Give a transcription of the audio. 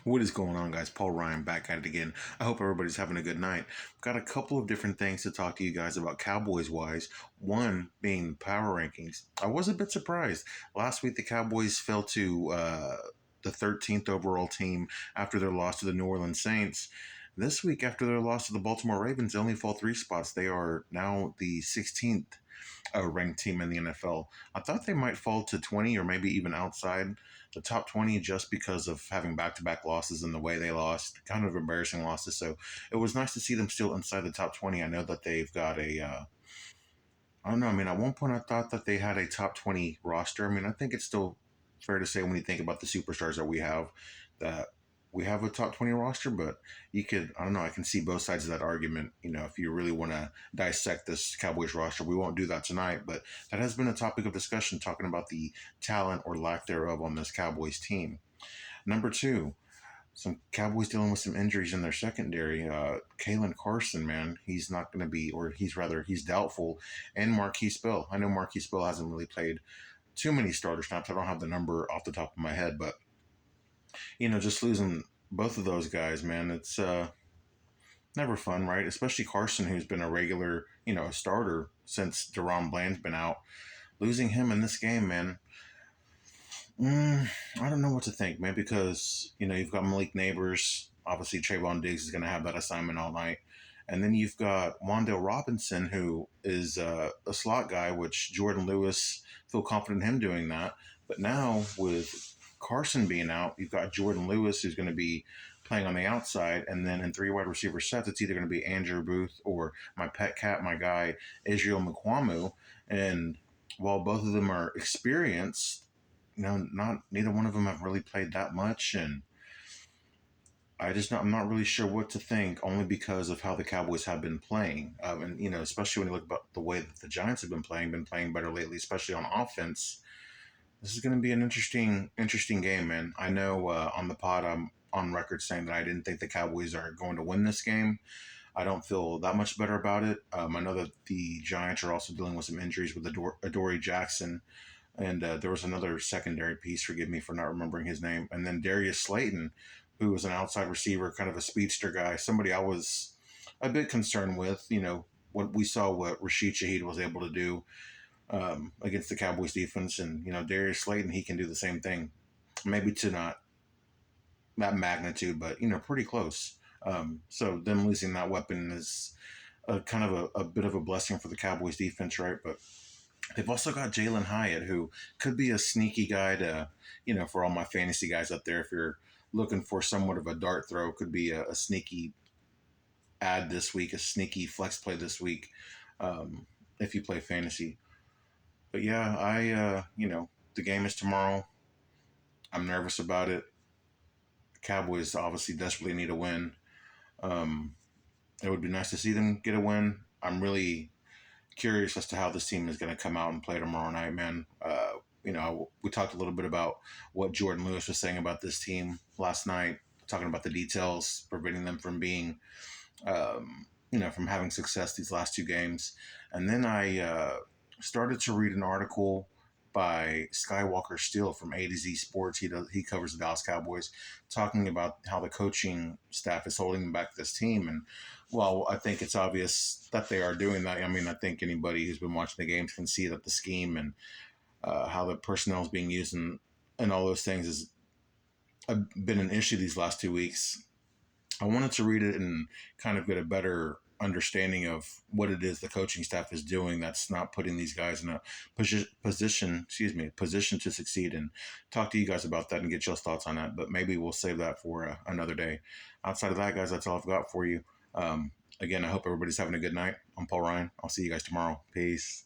What is going on, guys? Paul Ryan back at it again. I hope everybody's having a good night. Got a couple of different things to talk to you guys about Cowboys wise. One being power rankings. I was a bit surprised. Last week, the Cowboys fell to the 13th overall team after their loss to the New Orleans Saints. This week, after their loss to the Baltimore Ravens, they only fall 3 spots. They are now the 16th ranked team in the NFL. I thought they might fall to 20 or maybe even outside the top 20 just because of having back to back losses and the way they lost, kind of embarrassing losses. So it was nice to see them still inside the top 20. I know that they've got I don't know. I mean, at one point I thought that they had a top 20 roster. I mean, I think it's still fair to say when you think about the superstars that we have, that we have a top 20 roster, but you could, I don't know, I can see both sides of that argument. If you really want to dissect this Cowboys roster, we won't do that tonight, but that has been a topic of discussion, talking about the talent or lack thereof on this Cowboys team. Number two, some Cowboys dealing with some injuries in their secondary. Caelen Carson, man, he's not going to be, or he's doubtful. And Marquise Bell. I know Marquise Bell hasn't really played too many starter snaps. I don't have the number off the top of my head, but just losing both of those guys, man, it's never fun, right? Especially Carson, who's been a regular, starter since Deron Bland's been out. Losing him in this game, man, I don't know what to think, man, because, you've got Malik Neighbors. Obviously, Trayvon Diggs is going to have that assignment all night. And then you've got Wan'Dale Robinson, who is a slot guy, which Jordan Lewis, feel confident in him doing that. But now with Carson being out, you've got Jordan Lewis, who's going to be playing on the outside. And then in three wide receiver sets, it's either going to be Andrew Booth or my pet cat, my guy, Israel Mukuamu. And while both of them are experienced, not neither one of them have really played that much. And I'm not really sure what to think, only because of how the Cowboys have been playing. And, especially when you look about the way that the Giants have been playing better lately, especially on offense. This is going to be an interesting game, man. I know on the pod I'm on record saying that I didn't think the Cowboys are going to win this game. I don't feel that much better about it. I know that the Giants are also dealing with some injuries with Adoree Jackson. And there was another secondary piece, forgive me for not remembering his name. And then Darius Slayton, who was an outside receiver, kind of a speedster guy, somebody I was a bit concerned with. What we saw what Rashid Shaheed was able to do against the Cowboys defense. And, Darius Slayton, he can do the same thing. Maybe to not that magnitude, but, pretty close. So them losing that weapon is kind of a bit of a blessing for the Cowboys defense, right? But they've also got Jalen Hyatt, who could be a sneaky guy to, for all my fantasy guys up there, if you're looking for somewhat of a dart throw, could be a sneaky add this week, a sneaky flex play this week, if you play fantasy. But yeah, the game is tomorrow. I'm nervous about it. Cowboys obviously desperately need a win. It would be nice to see them get a win. I'm really curious as to how this team is going to come out and play tomorrow night, man. We talked a little bit about what Jordan Lewis was saying about this team last night, talking about the details preventing them from being, from having success these last two games. And then I started to read an article by Skywalker Steele from A to Z Sports. He covers the Dallas Cowboys, talking about how the coaching staff is holding back this team. And well, I think it's obvious that they are doing that. I mean, I think anybody who's been watching the games can see that the scheme and how the personnel is being used and all those things has been an issue these last 2 weeks. I wanted to read it and kind of get a better understanding of what it is the coaching staff is doing that's not putting these guys in a position to succeed, and talk to you guys about that and get your thoughts on that. But maybe we'll save that for another day. Outside of that, guys, that's all I've got for you. Again, I hope everybody's having a good night. I'm Paul Ryan. I'll see you guys tomorrow. Peace.